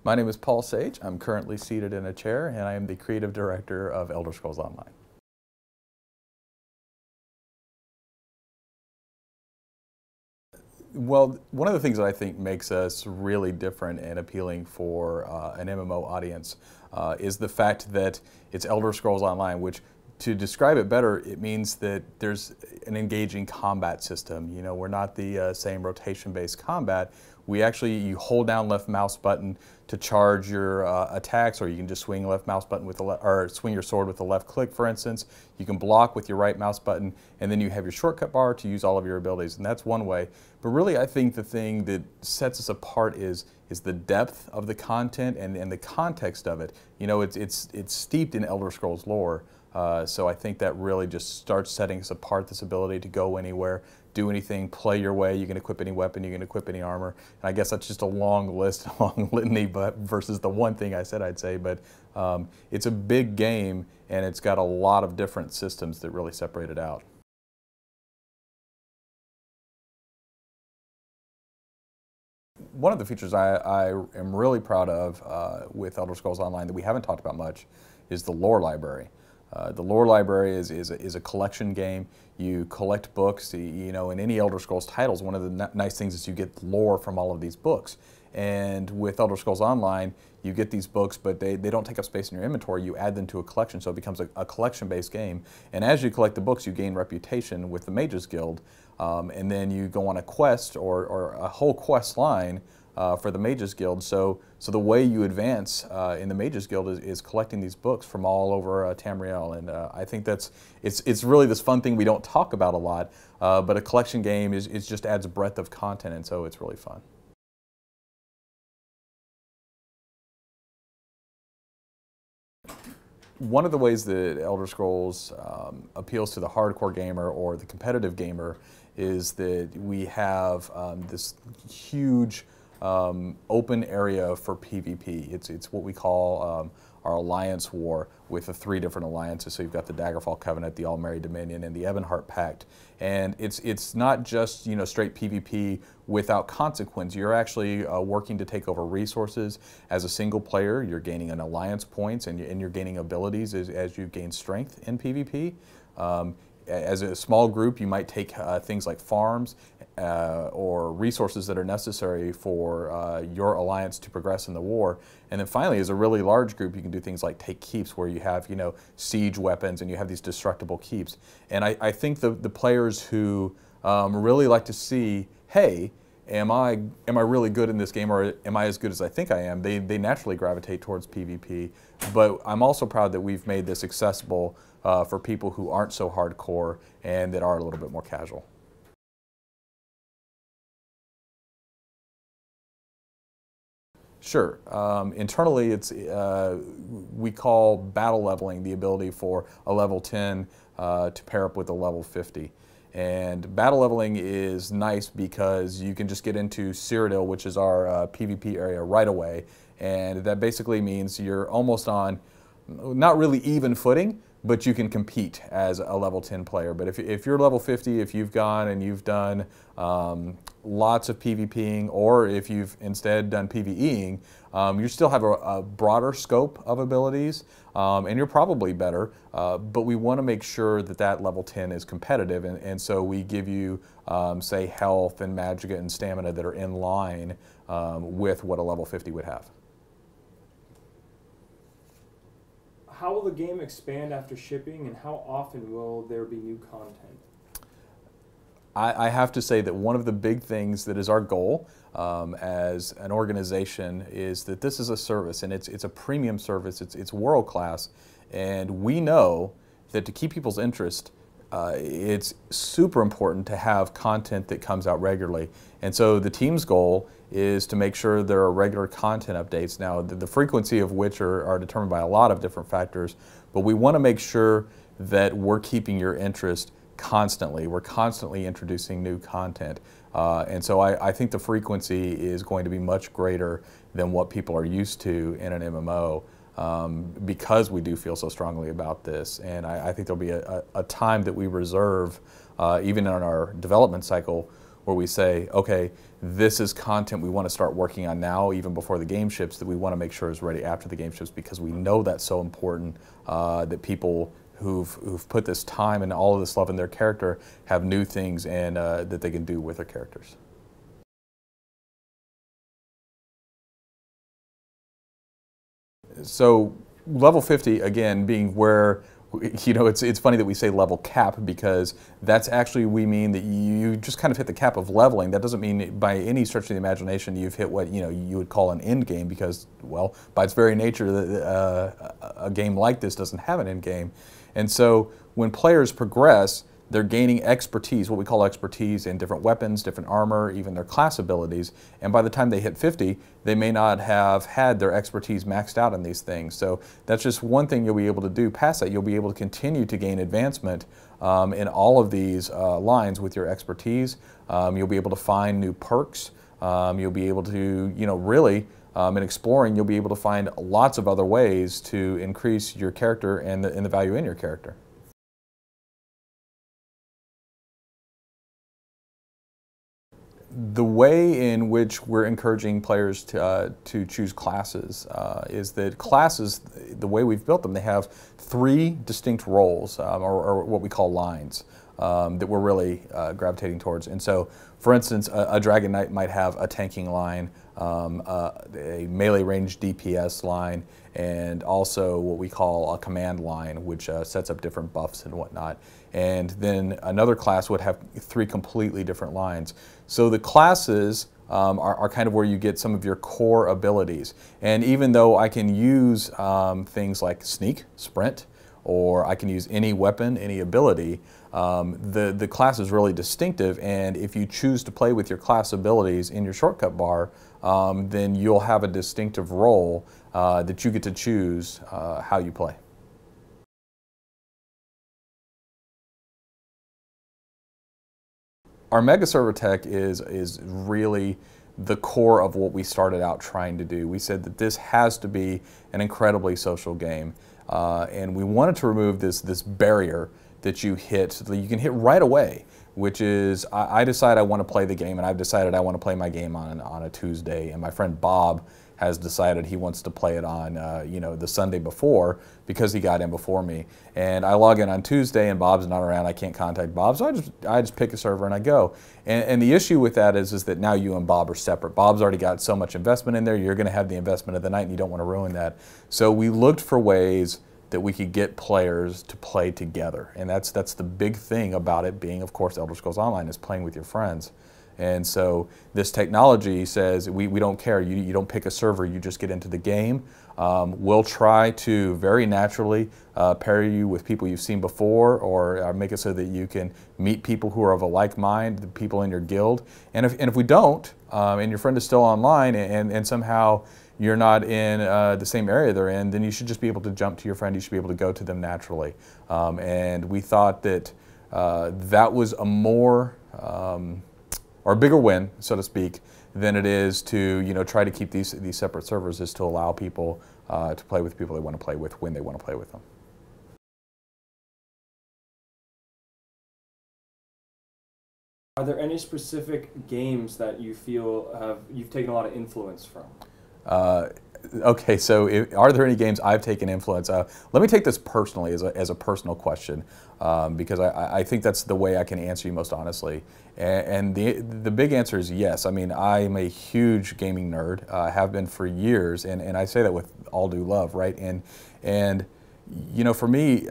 My name is Paul Sage. I'm currently seated in a chair, and I am the creative director of Elder Scrolls Online. Well, one of the things that I think makes us really different and appealing for an MMO audience is the fact that it's Elder Scrolls Online, which, to describe it better, it means that there's an engaging combat system. You know, we're not the same rotation-based combat. You hold down left mouse button to charge your attacks, or you can just swing left mouse button with or swing your sword with the left click, for instance. You can block with your right mouse button, and then you have your shortcut bar to use all of your abilities, and that's one way. But really, I think the thing that sets us apart is the depth of the content and the context of it. You know, it's steeped in Elder Scrolls lore. So I think that really just starts setting us apart, this ability to go anywhere, do anything, play your way. You can equip any weapon, you can equip any armor. And I guess that's just a long list, a long litany, but versus the one thing I said I'd say. But it's a big game, and it's got a lot of different systems that really separate it out. One of the features I am really proud of with Elder Scrolls Online that we haven't talked about much is the lore library. The lore library is a collection game. You collect books. You know, in any Elder Scrolls titles, one of the nice things is you get lore from all of these books. And with Elder Scrolls Online, you get these books, but they don't take up space in your inventory. You add them to a collection, so it becomes a collection-based game. And as you collect the books, you gain reputation with the Mages Guild. And then you go on a quest or a whole quest line for the Mages Guild. So the way you advance in the Mages Guild is collecting these books from all over Tamriel, and I think it's really this fun thing we don't talk about a lot, but a collection game is just adds breadth of content, and so it's really fun. One of the ways that Elder Scrolls appeals to the hardcore gamer or the competitive gamer is that we have this huge open area for PvP. It's what we call our alliance war with the 3 different alliances. So you've got the Daggerfall Covenant, the All-Merry Dominion, and the Ebonheart Pact. And it's not just, you know, straight PvP without consequence. You're actually working to take over resources. As a single player, you're gaining an alliance points, and you're gaining abilities as you gain strength in PvP. As a small group, you might take things like farms or resources that are necessary for your alliance to progress in the war. And then finally, as a really large group, you can do things like take keeps where you have, you know, siege weapons and you have these destructible keeps. And I think the players who really like to see, hey, am I really good in this game, or am I as good as I think I am? They naturally gravitate towards PvP. But I'm also proud that we've made this accessible for people who aren't so hardcore and that are a little bit more casual. Sure. Internally, we call battle leveling the ability for a level 10 to pair up with a level 50. And battle leveling is nice because you can just get into Cyrodiil, which is our PvP area, right away. And that basically means you're almost on, not really even footing, but you can compete as a level 10 player. But if you're level 50, if you've gone and you've done lots of PvPing, or if you've instead done PvEing, you still have a broader scope of abilities, and you're probably better, but we want to make sure that that level 10 is competitive, and so we give you, say, health and magicka and stamina that are in line with what a level 50 would have. How will the game expand after shipping, and how often will there be new content? I have to say that one of the big things that is our goal as an organization is that this is a service, and it's a premium service. It's world class, and we know that to keep people's interest, it's super important to have content that comes out regularly. And so the team's goal is to make sure there are regular content updates. Now, the frequency of which are determined by a lot of different factors, but we want to make sure that we're keeping your interest constantly. We're constantly introducing new content. And so I think the frequency is going to be much greater than what people are used to in an MMO. Because we do feel so strongly about this. And I think there'll be a time that we reserve, even in our development cycle, where we say, okay, this is content we want to start working on now, even before the game ships, that we want to make sure is ready after the game ships, because we know that's so important, that people who've put this time and all of this love in their character have new things and that they can do with their characters. So level 50, again, being where, you know, it's funny that we say level cap, because that's actually, we mean that you just kind of hit the cap of leveling. That doesn't mean by any stretch of the imagination you've hit what, you know, you would call an end game, because, well, by its very nature, a game like this doesn't have an end game. And so when players progress, they're gaining expertise, what we call expertise, in different weapons, different armor, even their class abilities. And by the time they hit 50, they may not have had their expertise maxed out in these things. So that's just one thing you'll be able to do. Past that, you'll be able to continue to gain advancement in all of these lines with your expertise. You'll be able to find new perks. You'll be able to, you know, really, in exploring, you'll be able to find lots of other ways to increase your character and the value in your character. The way in which we're encouraging players to choose classes is that classes, the way we've built them, they have 3 distinct roles, or what we call lines, that we're really gravitating towards. And so, for instance, a Dragon Knight might have a tanking line, a melee range DPS line, and also what we call a command line, which sets up different buffs and whatnot. And then another class would have 3 completely different lines. So the classes are kind of where you get some of your core abilities. And even though I can use things like sneak, sprint, or I can use any weapon, any ability, the class is really distinctive, and if you choose to play with your class abilities in your shortcut bar, then you'll have a distinctive role that you get to choose how you play. Our mega server tech is really the core of what we started out trying to do. We said that this has to be an incredibly social game, and we wanted to remove this barrier that you hit, that you can hit right away, which is I decide I want to play the game, and I've decided I want to play my game on a Tuesday, and my friend Bob has decided he wants to play it on you know, the Sunday before, because he got in before me. And I log in on Tuesday and Bob's not around, I can't contact Bob, so I just pick a server and I go. And the issue with that is that now you and Bob are separate. Bob's already got so much investment in there, you're going to have the investment of the night and you don't want to ruin that. So we looked for ways that we could get players to play together. And that's the big thing about it being, of course, Elder Scrolls Online, is playing with your friends. And so this technology says we don't care. You don't pick a server, you just get into the game. We'll try to very naturally pair you with people you've seen before, or make it so that you can meet people who are of a like mind, the people in your guild. And if we don't, and your friend is still online and somehow you're not in the same area they're in, then you should just be able to jump to your friend. You should be able to go to them naturally. And we thought that that was a more or a bigger win, so to speak, than it is to, you know, try to keep these separate servers, is to allow people to play with people they want to play with when they want to play with them. Are there any specific games that you feel you've taken a lot of influence from? Okay, so are there any games I've taken influence? Let me take this personally as a personal question, because I think that's the way I can answer you most honestly. And the big answer is yes. I mean, I'm a huge gaming nerd, have been for years, and I say that with all due love, right? And you know, for me,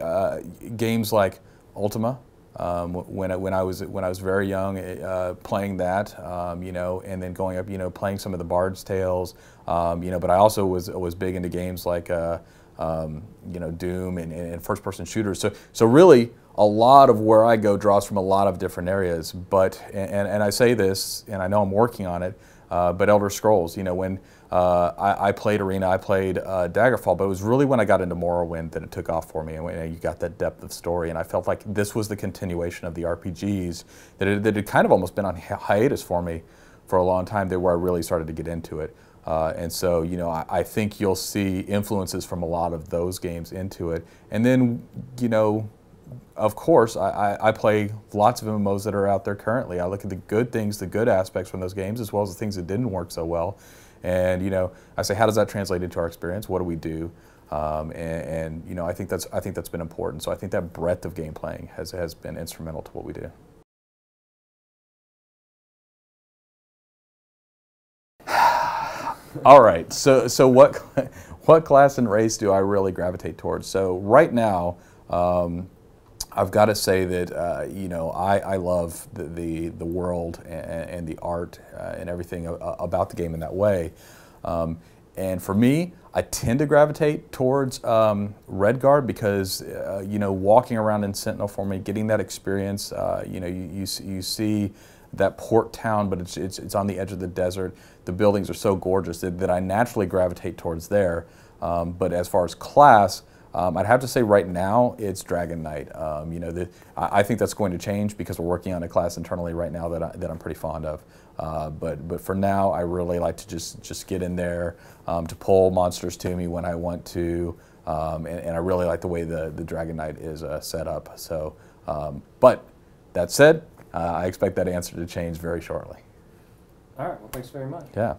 games like Ultima, when I was very young, playing that, you know, and then going up, you know, playing some of the Bard's Tales, you know, but I also was big into games like you know, Doom and first-person shooters. So really, a lot of where I go draws from a lot of different areas. But and I say this, and I know I'm working on it. But Elder Scrolls, you know, when I played Arena, I played Daggerfall, but it was really when I got into Morrowind that it took off for me, and when you got that depth of story, and I felt like this was the continuation of the RPGs that had kind of almost been on hiatus for me for a long time, there where I really started to get into it. And so, you know, I think you'll see influences from a lot of those games into it. And then, you know, of course, I play lots of MMOs that are out there currently. I look at the good things, the good aspects from those games, as well as the things that didn't work so well. And I say, how does that translate into our experience? What do we do? And I think that's been important. So I think that breadth of game playing has been instrumental to what we do. All right. So what class and race do I really gravitate towards? So right now, I've got to say that I love the world and the art and everything about the game in that way. And for me, I tend to gravitate towards Redguard because walking around in Sentinel for me, getting that experience. You see that port town, but it's on the edge of the desert. The buildings are so gorgeous that I naturally gravitate towards there. But as far as class, I'd have to say right now it's Dragon Knight. I think that's going to change because we're working on a class internally right now that I'm pretty fond of. But for now, I really like to just get in there to pull monsters to me when I want to, and I really like the way the Dragon Knight is set up. So, but that said, I expect that answer to change very shortly. All right. Well, thanks very much. Yeah.